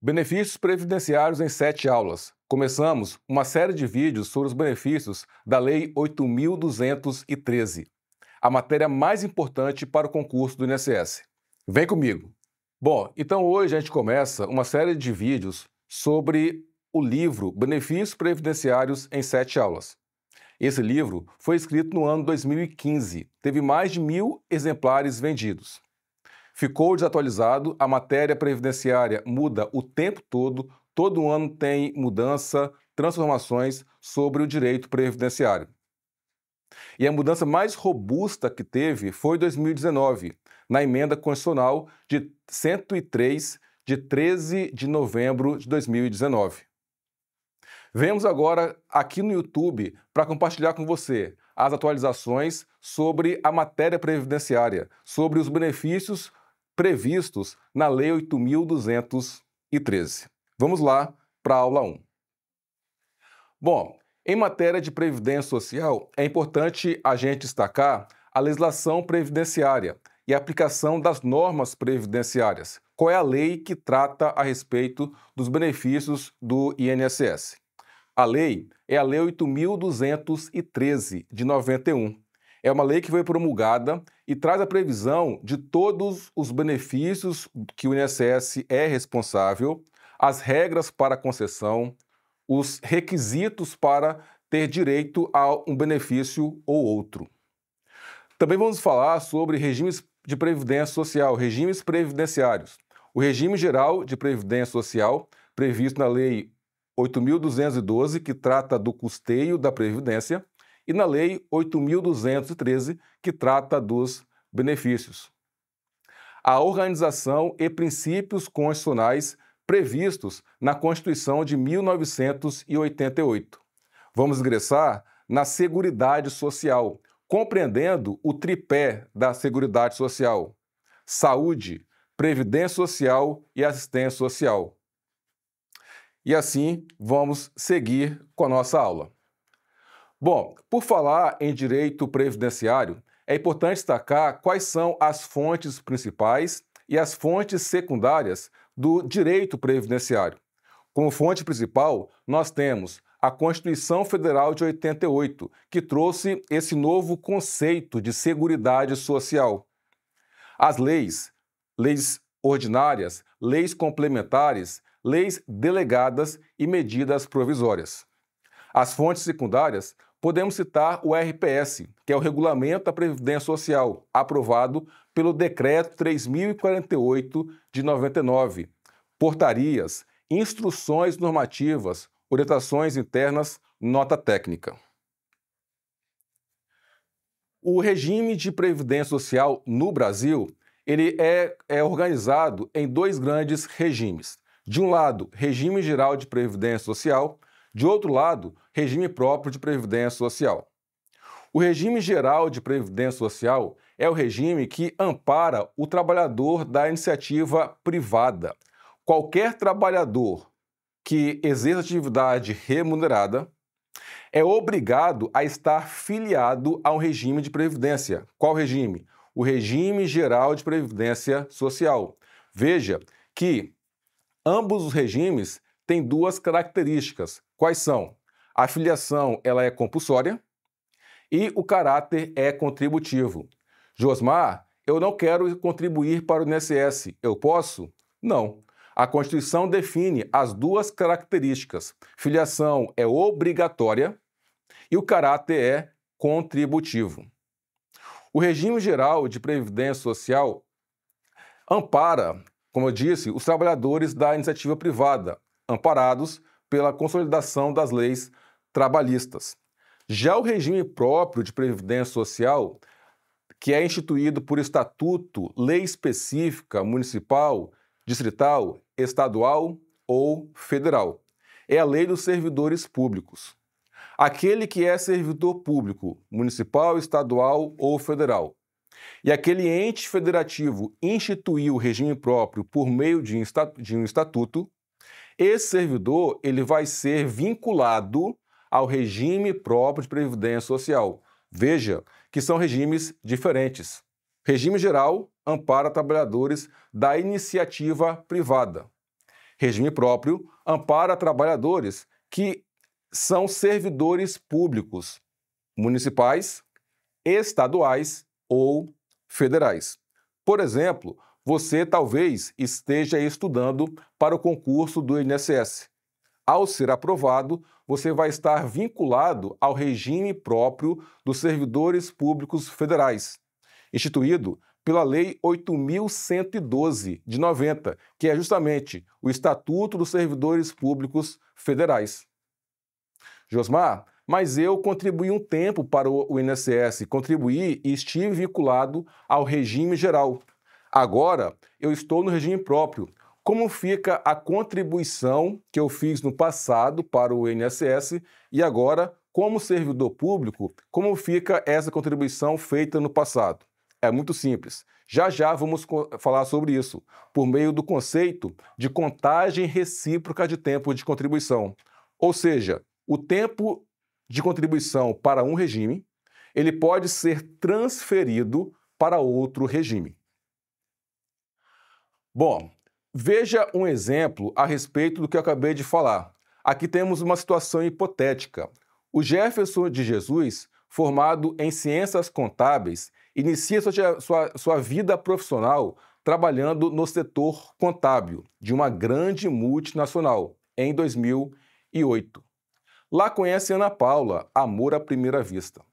Benefícios previdenciários em 7 aulas. Começamos uma série de vídeos sobre os benefícios da Lei 8.213, a matéria mais importante para o concurso do INSS. Vem comigo! Bom, então hoje a gente começa uma série de vídeos sobre o livro Benefícios Previdenciários em 7 aulas. Esse livro foi escrito no ano 2015, teve mais de 1.000 exemplares vendidos. Ficou desatualizado, a matéria previdenciária muda o tempo todo ano tem mudança, transformações sobre o direito previdenciário. E a mudança mais robusta que teve foi em 2019, na emenda constitucional de 103, de 13 de novembro de 2019. Vemos agora aqui no YouTube para compartilhar com você as atualizações sobre a matéria previdenciária, sobre os benefícios previstos na Lei 8.213. Vamos lá para a aula 1. Bom, em matéria de previdência social, é importante a gente destacar a legislação previdenciária e a aplicação das normas previdenciárias. Qual é a lei que trata a respeito dos benefícios do INSS? A lei é a Lei 8.213, de 91. É uma lei que foi promulgada e traz a previsão de todos os benefícios que o INSS é responsável, as regras para concessão, os requisitos para ter direito a um benefício ou outro. Também vamos falar sobre regimes de previdência social, regimes previdenciários. O regime geral de previdência social, previsto na Lei 8.212, que trata do custeio da previdência, e na Lei 8.213, que trata dos benefícios. A organização e princípios constitucionais previstos na Constituição de 1988. Vamos ingressar na Seguridade Social, compreendendo o tripé da Seguridade Social: saúde, previdência social e assistência social. E assim vamos seguir com a nossa aula. Bom, por falar em direito previdenciário, é importante destacar quais são as fontes principais e as fontes secundárias do direito previdenciário. Como fonte principal, nós temos a Constituição Federal de 88, que trouxe esse novo conceito de seguridade social. As leis ordinárias, leis complementares, leis delegadas e medidas provisórias. As fontes secundárias, podemos citar o RPS, que é o Regulamento da Previdência Social, aprovado pelo Decreto 3.048 de 99, portarias, instruções normativas, orientações internas, nota técnica. O regime de previdência social no Brasil, ele é organizado em dois grandes regimes. De um lado, regime geral de previdência social, de outro lado, regime próprio de previdência social. O regime geral de previdência social é o regime que ampara o trabalhador da iniciativa privada. Qualquer trabalhador que exerça atividade remunerada é obrigado a estar filiado a um regime de previdência. Qual regime? O regime geral de previdência social. Veja que ambos os regimes têm duas características. Quais são? A filiação ela é compulsória e o caráter é contributivo. Josmar, eu não quero contribuir para o INSS. Eu posso? Não. A Constituição define as duas características. Filiação é obrigatória e o caráter é contributivo. O regime geral de previdência social ampara, como eu disse, os trabalhadores da iniciativa privada, amparados pela consolidação das leis trabalhistas. Já o regime próprio de previdência social, que é instituído por estatuto, lei específica, municipal, distrital, estadual ou federal, é a lei dos servidores públicos. Aquele que é servidor público, municipal, estadual ou federal, e aquele ente federativo instituiu o regime próprio por meio de um estatuto, esse servidor ele vai ser vinculado ao regime próprio de previdência social. Veja que são regimes diferentes. Regime geral ampara trabalhadores da iniciativa privada. Regime próprio ampara trabalhadores que são servidores públicos, municipais, estaduais ou federais. Por exemplo, você talvez esteja estudando para o concurso do INSS. Ao ser aprovado, você vai estar vinculado ao regime próprio dos servidores públicos federais, instituído pela Lei 8.112 de 90, que é justamente o Estatuto dos Servidores Públicos Federais. Josmar, mas eu contribuí um tempo para o INSS, contribuí e estive vinculado ao regime geral. Agora eu estou no regime próprio. Como fica a contribuição que eu fiz no passado para o INSS e agora, como servidor público, como fica essa contribuição feita no passado? É muito simples. Já já vamos falar sobre isso, por meio do conceito de contagem recíproca de tempo de contribuição. Ou seja, o tempo de contribuição para um regime, ele pode ser transferido para outro regime. Bom, veja um exemplo a respeito do que eu acabei de falar. Aqui temos uma situação hipotética. O Jefferson de Jesus, formado em ciências contábeis, inicia sua vida profissional trabalhando no setor contábil de uma grande multinacional em 2008. Lá conhece Ana Paula, amor à primeira vista.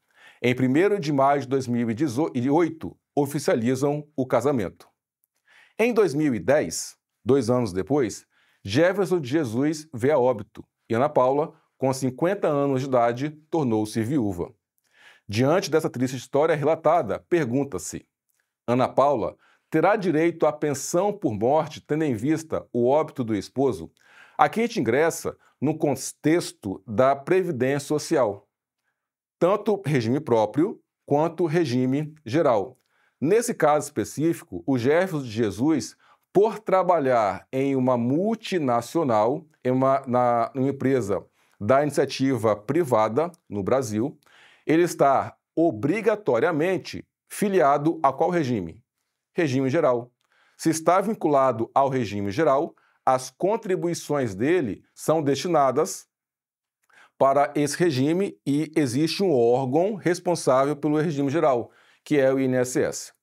Em 1º de maio de 2018, oficializam o casamento. Em 2010, 2 anos depois, Jefferson de Jesus veio a óbito e Ana Paula, com 50 anos de idade, tornou-se viúva. Diante dessa triste história relatada, pergunta-se: Ana Paula terá direito à pensão por morte tendo em vista o óbito do esposo? Aqui a gente ingressa no contexto da Previdência Social, tanto regime próprio quanto regime geral. Nesse caso específico, o Jefferson de Jesus, por trabalhar em uma multinacional, em uma empresa da iniciativa privada no Brasil, ele está obrigatoriamente filiado a qual regime? Regime geral. Se está vinculado ao regime geral, as contribuições dele são destinadas para esse regime e existe um órgão responsável pelo regime geral, que é o INSS.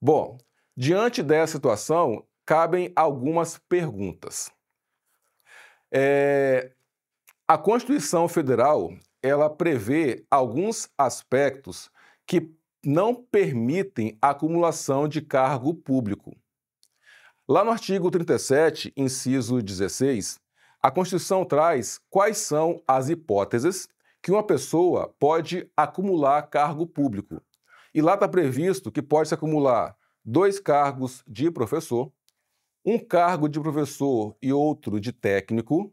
Bom, diante dessa situação, cabem algumas perguntas. A Constituição Federal, ela prevê alguns aspectos que não permitem a acumulação de cargo público. Lá no artigo 37, inciso 16, a Constituição traz quais são as hipóteses que uma pessoa pode acumular cargo público. E lá está previsto que pode-se acumular 2 cargos de professor, 1 cargo de professor e outro de técnico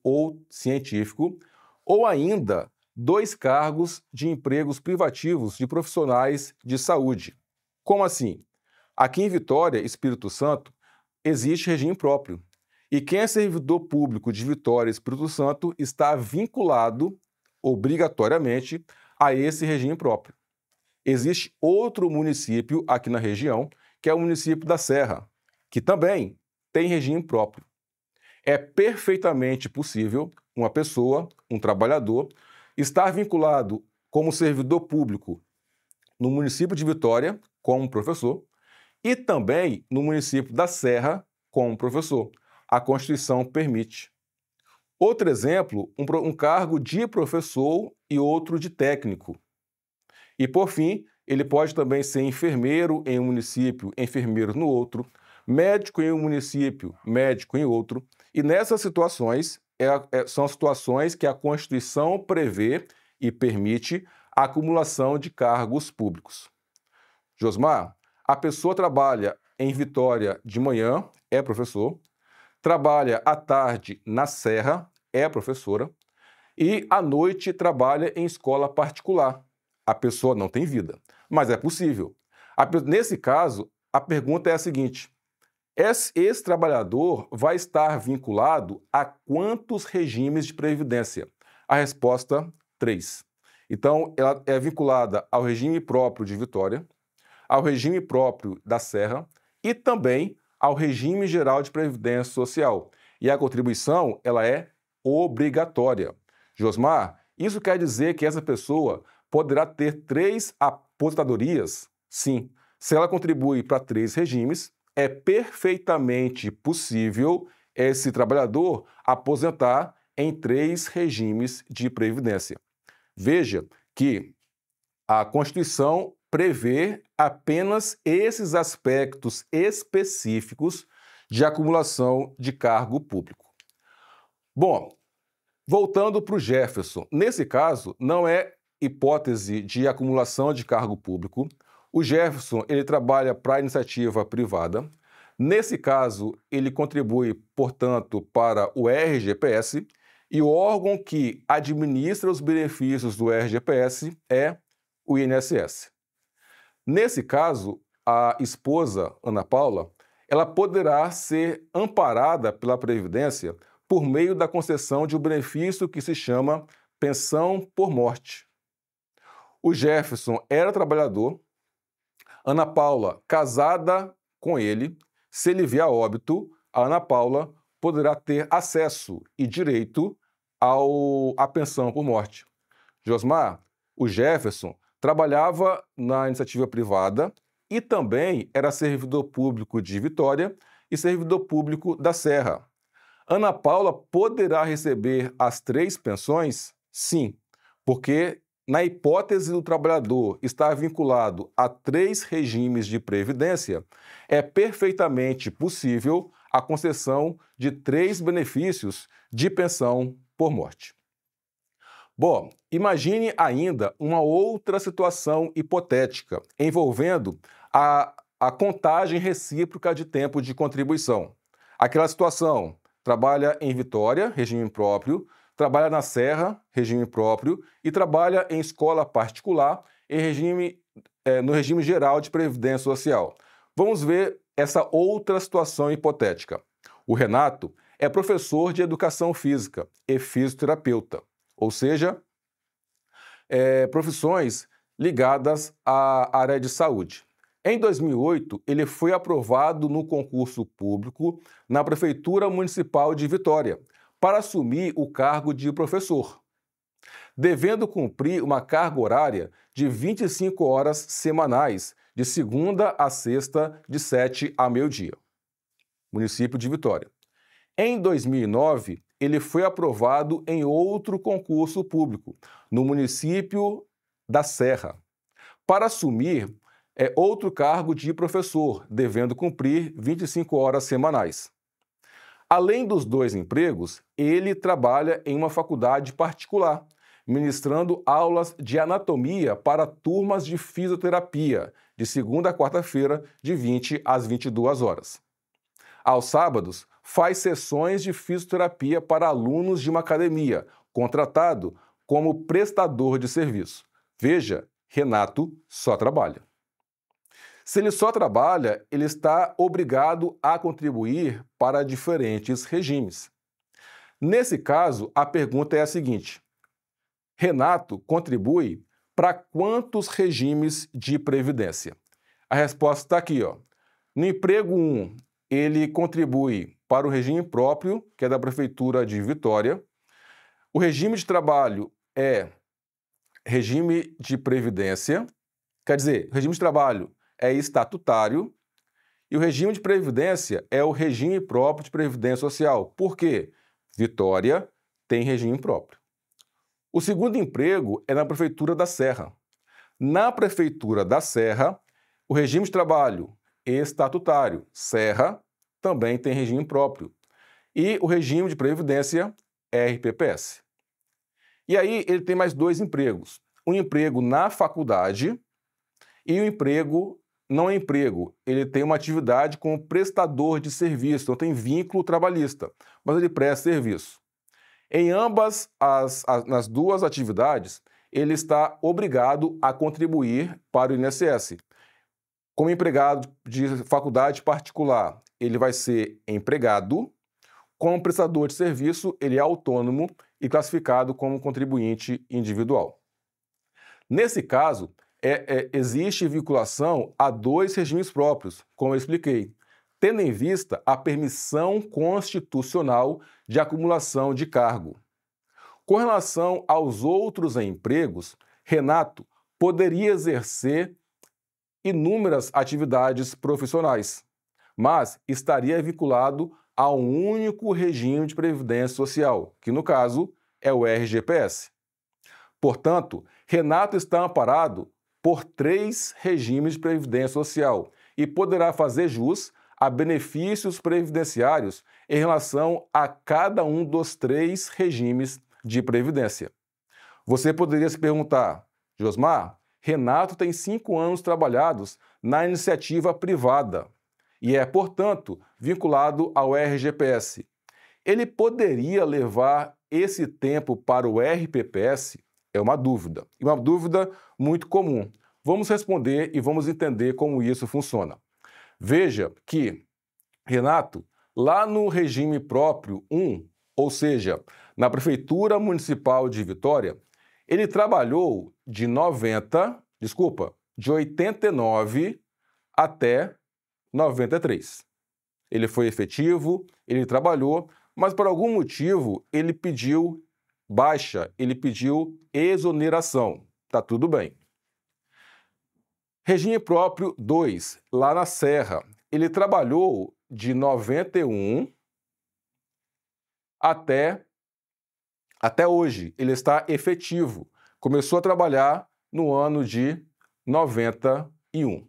ou científico, ou ainda 2 cargos de empregos privativos de profissionais de saúde. Como assim? Aqui em Vitória, Espírito Santo, existe regime próprio. E quem é servidor público de Vitória, Espírito Santo, está vinculado obrigatoriamente a esse regime próprio. Existe outro município aqui na região, que é o município da Serra, que também tem regime próprio. É perfeitamente possível uma pessoa, um trabalhador, estar vinculado como servidor público no município de Vitória, como professor, e também no município da Serra, como professor. A Constituição permite. Outro exemplo, um cargo de professor e outro de técnico. E, por fim, ele pode também ser enfermeiro em um município, enfermeiro no outro, médico em um município, médico em outro. E nessas situações, são situações que a Constituição prevê e permite a acumulação de cargos públicos. Josmar, a pessoa trabalha em Vitória de manhã, é professor, trabalha à tarde na Serra, é professora, e à noite trabalha em escola particular. A pessoa não tem vida, mas é possível. Nesse caso, a pergunta é a seguinte: esse trabalhador vai estar vinculado a quantos regimes de previdência? A resposta, 3. Então, ela é vinculada ao regime próprio de Vitória, ao regime próprio da Serra e também ao regime geral de previdência social. E a contribuição, ela é obrigatória. Josmar, isso quer dizer que essa pessoa poderá ter 3 aposentadorias? Sim. Se ela contribui para 3 regimes, é perfeitamente possível esse trabalhador aposentar em 3 regimes de previdência. Veja que a Constituição prevê apenas esses aspectos específicos de acumulação de cargo público. Bom, voltando para o Jefferson, nesse caso não é hipótese de acumulação de cargo público. O Jefferson, ele trabalha para a iniciativa privada. Nesse caso, ele contribui, portanto, para o RGPS, e o órgão que administra os benefícios do RGPS é o INSS. Nesse caso, a esposa, Ana Paula, ela poderá ser amparada pela Previdência por meio da concessão de um benefício que se chama pensão por morte. O Jefferson era trabalhador, Ana Paula casada com ele. Se ele vier a óbito, a Ana Paula poderá ter acesso e direito à pensão por morte. Josmar, o Jefferson trabalhava na iniciativa privada e também era servidor público de Vitória e servidor público da Serra. Ana Paula poderá receber as 3 pensões? Sim, porque na hipótese do trabalhador estar vinculado a 3 regimes de previdência, é perfeitamente possível a concessão de 3 benefícios de pensão por morte. Bom, imagine ainda uma outra situação hipotética envolvendo a contagem recíproca de tempo de contribuição. Aquela situação: trabalha em Vitória, regime próprio, trabalha na Serra, regime próprio, e trabalha em escola particular, no regime geral de previdência social. Vamos ver essa outra situação hipotética. O Renato é professor de educação física e fisioterapeuta, ou seja, profissões ligadas à área de saúde. Em 2008, ele foi aprovado no concurso público na Prefeitura Municipal de Vitória para assumir o cargo de professor, devendo cumprir uma carga horária de 25 horas semanais, de segunda a sexta, de 7 a meio-dia. Município de Vitória. Em 2009, ele foi aprovado em outro concurso público, no município da Serra, para assumir outro cargo de professor, devendo cumprir 25 horas semanais. Além dos 2 empregos, ele trabalha em uma faculdade particular, ministrando aulas de anatomia para turmas de fisioterapia, de segunda a quarta-feira, de 20 às 22 horas. Aos sábados, faz sessões de fisioterapia para alunos de uma academia, contratado como prestador de serviço. Veja, Renato só trabalha. Se ele só trabalha, ele está obrigado a contribuir para diferentes regimes. Nesse caso, a pergunta é a seguinte: Renato contribui para quantos regimes de previdência? A resposta está aqui, ó. No emprego 1, ele contribui para o regime próprio, que é da Prefeitura de Vitória. O regime de trabalho é regime de previdência, quer dizer, o regime de trabalho é estatutário, e o regime de previdência é o regime próprio de previdência social. Por quê? Vitória tem regime próprio. O segundo emprego é na Prefeitura da Serra. Na Prefeitura da Serra, o regime de trabalho estatutário, Serra, também tem regime próprio. E o regime de previdência é RPPS. E aí ele tem mais 2 empregos. Um emprego na faculdade e um emprego não é emprego. Ele tem uma atividade como prestador de serviço, não tem vínculo trabalhista, mas ele presta serviço. Em ambas nas 2 atividades, ele está obrigado a contribuir para o INSS. Como empregado de faculdade particular, ele vai ser empregado. Como prestador de serviço, ele é autônomo e classificado como contribuinte individual. Nesse caso, existe vinculação a 2 regimes próprios, como eu expliquei. tendo em vista a permissão constitucional de acumulação de cargo. Com relação aos outros empregos, Renato poderia exercer inúmeras atividades profissionais, mas estaria vinculado a um único regime de previdência social, que no caso é o RGPS. Portanto, Renato está amparado por 3 regimes de previdência social e poderá fazer jus a benefícios previdenciários em relação a cada um dos 3 regimes de previdência. Você poderia se perguntar, Josmar, Renato tem 5 anos trabalhados na iniciativa privada e é, portanto, vinculado ao RGPS. Ele poderia levar esse tempo para o RPPS? É uma dúvida, e uma dúvida muito comum. Vamos responder e vamos entender como isso funciona. Veja que Renato, lá no regime próprio 1, ou seja, na Prefeitura Municipal de Vitória, ele trabalhou de 89 até 93. Ele foi efetivo, ele trabalhou, mas por algum motivo ele pediu baixa, ele pediu exoneração. Tá tudo bem. Regime próprio 2, lá na Serra, ele trabalhou de 91 até hoje. Ele está efetivo. Começou a trabalhar no ano de 91.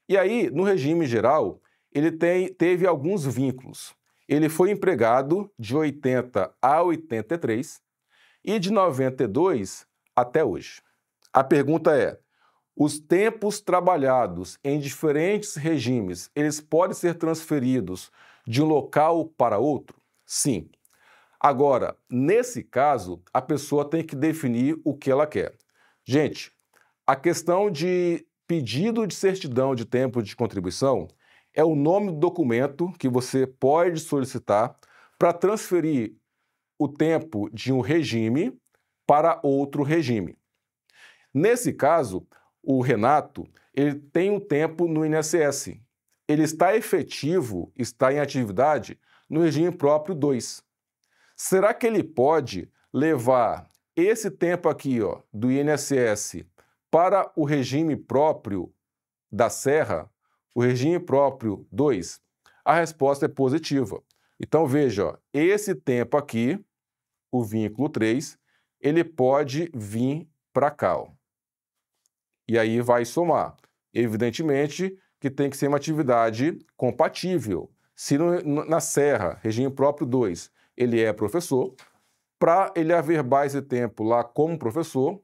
E aí, no regime geral, ele teve alguns vínculos. Ele foi empregado de 80 a 83 e de 92 até hoje. A pergunta é: os tempos trabalhados em diferentes regimes, eles podem ser transferidos de um local para outro? Sim. Agora, nesse caso, a pessoa tem que definir o que ela quer. Gente, a questão de pedido de certidão de tempo de contribuição é o nome do documento que você pode solicitar para transferir o tempo de um regime para outro regime. Nesse caso, o Renato, ele tem um tempo no INSS. Ele está efetivo, está em atividade no regime próprio 2. Será que ele pode levar esse tempo aqui, ó, do INSS para o regime próprio da Serra, o regime próprio 2? A resposta é positiva. Então, veja, ó, esse tempo aqui, o vínculo 3, ele pode vir para cá, ó. E aí vai somar. Evidentemente que tem que ser uma atividade compatível. Se na Serra, regime próprio 2, ele é professor, para ele averbar esse tempo lá como professor,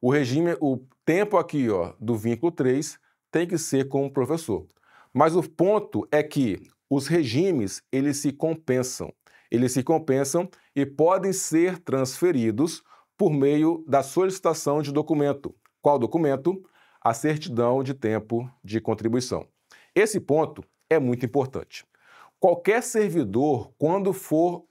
o tempo aqui, ó, do vínculo 3 tem que ser como professor. Mas o ponto é que os regimes, eles se compensam. Eles se compensam e podem ser transferidos por meio da solicitação de documento. Qual documento? A certidão de tempo de contribuição. Esse ponto é muito importante. Qualquer servidor, quando for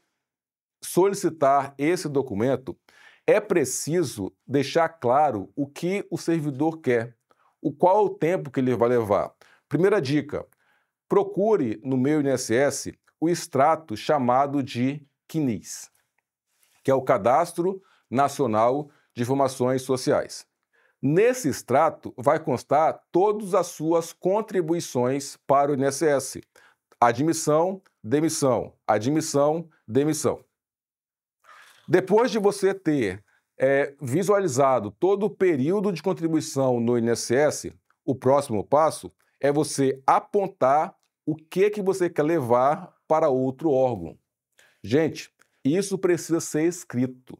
solicitar esse documento, é preciso deixar claro o que o servidor quer, qual o tempo que ele vai levar. Primeira dica, procure no meu INSS o extrato chamado de CNIS, que é o Cadastro Nacional de Informações Sociais. Nesse extrato vai constar todas as suas contribuições para o INSS. Admissão, demissão, admissão, demissão. Depois de você ter visualizado todo o período de contribuição no INSS, o próximo passo é você apontar o que você quer levar para outro órgão. Gente, isso precisa ser escrito.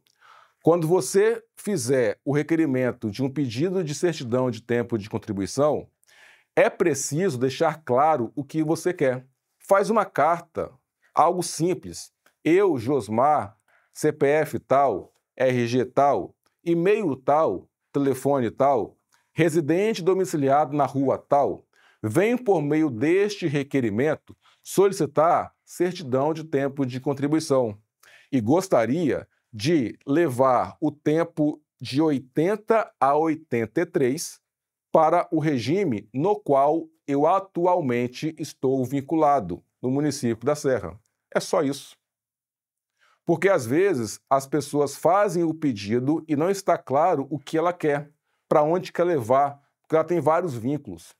Quando você fizer o requerimento de um pedido de certidão de tempo de contribuição, é preciso deixar claro o que você quer. Faz uma carta, algo simples. Eu, Josmar, CPF tal, RG tal, e-mail tal, telefone tal, residente domiciliado na rua tal, venho por meio deste requerimento solicitar certidão de tempo de contribuição e gostaria de levar o tempo de 80 a 83 para o regime no qual eu atualmente estou vinculado no município da Serra. É só isso. Porque, às vezes, as pessoas fazem o pedido e não está claro o que ela quer, para onde quer levar, porque ela tem vários vínculos.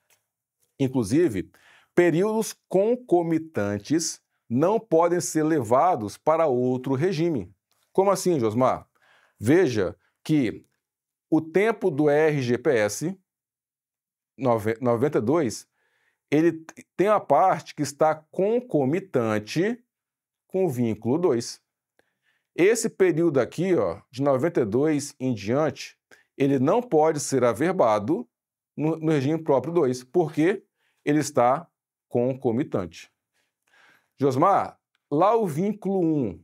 Inclusive, períodos concomitantes não podem ser levados para outro regime. Como assim, Josmar? Veja que o tempo do RGPS 92, ele tem a parte que está concomitante com o vínculo 2. Esse período aqui, ó, de 92 em diante, ele não pode ser averbado no regime próprio 2, porque ele está concomitante. Josmar, lá o vínculo 1,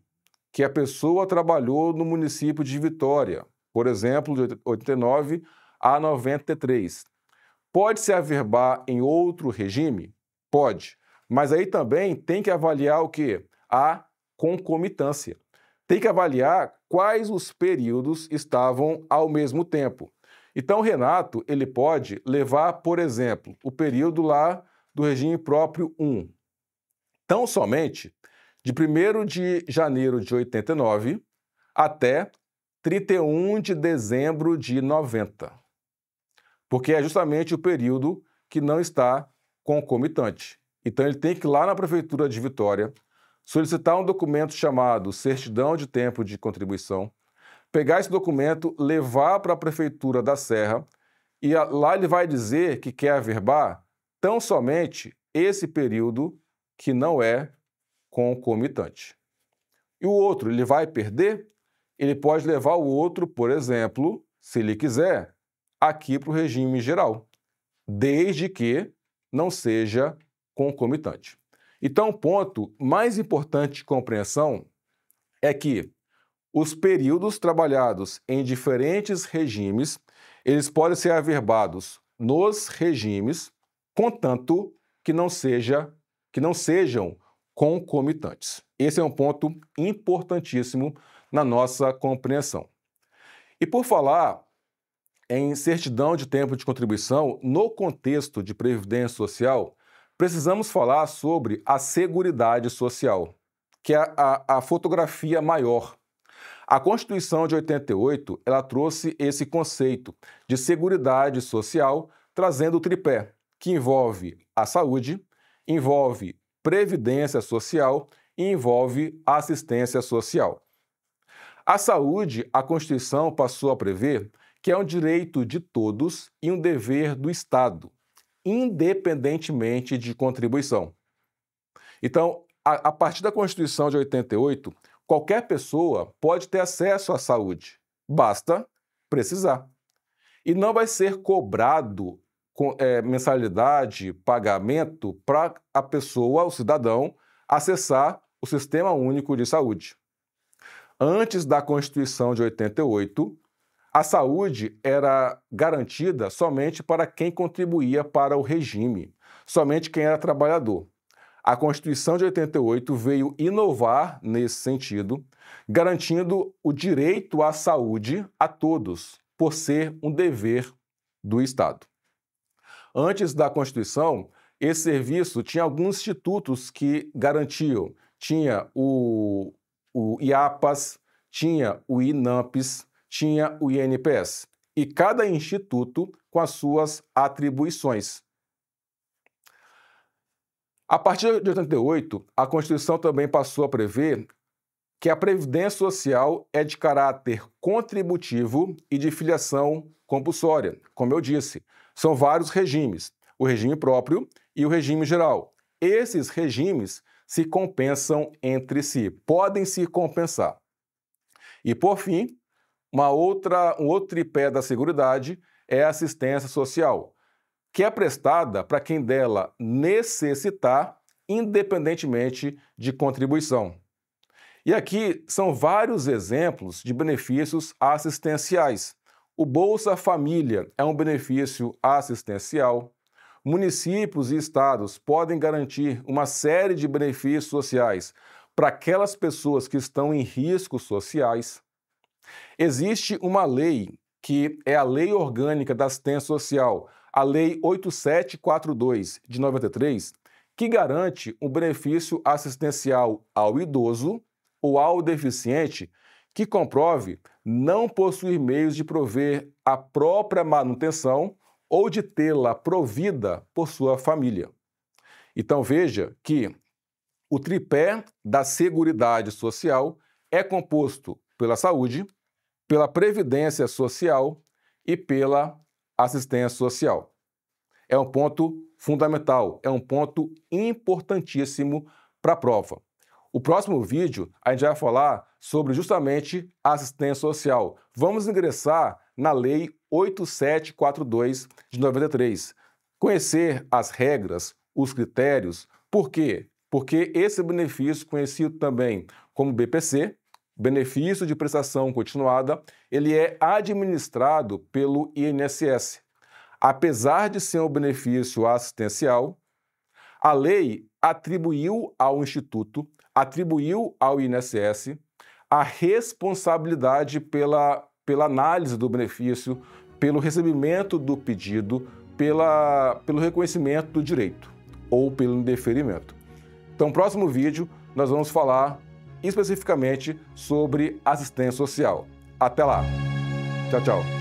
que a pessoa trabalhou no município de Vitória, por exemplo, de 89 a 93, pode se averbar em outro regime? Pode, mas aí também tem que avaliar o quê? A concomitância. Tem que avaliar quais os períodos estavam ao mesmo tempo. Então, o Renato, ele pode levar, por exemplo, o período lá do regime próprio 1. Tão somente de 1º de janeiro de 89 até 31 de dezembro de 90. Porque é justamente o período que não está concomitante. Então, ele tem que ir lá na Prefeitura de Vitória, solicitar um documento chamado Certidão de Tempo de Contribuição, pegar esse documento, levar para a Prefeitura da Serra e lá ele vai dizer que quer averbar tão somente esse período que não é concomitante. E o outro, ele vai perder? Ele pode levar o outro, por exemplo, se ele quiser, aqui para o regime geral, desde que não seja concomitante. Então, o ponto mais importante de compreensão é que os períodos trabalhados em diferentes regimes, eles podem ser averbados nos regimes, contanto que não sejam concomitantes. Esse é um ponto importantíssimo na nossa compreensão. E por falar em certidão de tempo de contribuição, no contexto de previdência social, precisamos falar sobre a Seguridade Social, que é a fotografia maior. A Constituição de 88, ela trouxe esse conceito de Seguridade Social, trazendo o tripé, que envolve a saúde, envolve previdência social e envolve assistência social. A saúde, a Constituição passou a prever que é um direito de todos e um dever do Estado, independentemente de contribuição. Então, a partir da Constituição de 88, qualquer pessoa pode ter acesso à saúde, basta precisar. E não vai ser cobrado mensalidade, pagamento para a pessoa, o cidadão, acessar o Sistema Único de Saúde. Antes da Constituição de 88, a saúde era garantida somente para quem contribuía para o regime, somente quem era trabalhador. A Constituição de 88 veio inovar nesse sentido, garantindo o direito à saúde a todos, por ser um dever do Estado. Antes da Constituição, esse serviço tinha alguns institutos que garantiam. Tinha o IAPAS, tinha o INAMPS, tinha o INPS. E cada instituto com as suas atribuições. A partir de 88, a Constituição também passou a prever que a Previdência Social é de caráter contributivo e de filiação compulsória. Como eu disse, são vários regimes, o regime próprio e o regime geral. Esses regimes se compensam entre si, podem se compensar. E, por fim, um outro tripé da Seguridade é a assistência social, que é prestada para quem dela necessitar, independentemente de contribuição. E aqui são vários exemplos de benefícios assistenciais. O Bolsa Família é um benefício assistencial. Municípios e estados podem garantir uma série de benefícios sociais para aquelas pessoas que estão em riscos sociais. Existe uma lei, que é a Lei Orgânica da Assistência Social, a Lei 8742, de 93, que garante um benefício assistencial ao idoso ou ao deficiente que comprove não possuir meios de prover a própria manutenção ou de tê-la provida por sua família. Então veja que o tripé da Seguridade Social é composto pela saúde, pela previdência social e pela assistência social. É um ponto fundamental, é um ponto importantíssimo para a prova. O próximo vídeo a gente vai falar sobre justamente a assistência social. Vamos ingressar na Lei 8742 de 93. Conhecer as regras, os critérios. Por quê? Porque esse benefício, conhecido também como BPC, Benefício de Prestação Continuada, ele é administrado pelo INSS. Apesar de ser um benefício assistencial, a lei atribuiu ao Instituto, atribuiu ao INSS a responsabilidade pela análise do benefício, pelo recebimento do pedido, pelo reconhecimento do direito ou pelo indeferimento. Então, no próximo vídeo, nós vamos falar especificamente sobre assistência social. Até lá. Tchau, tchau.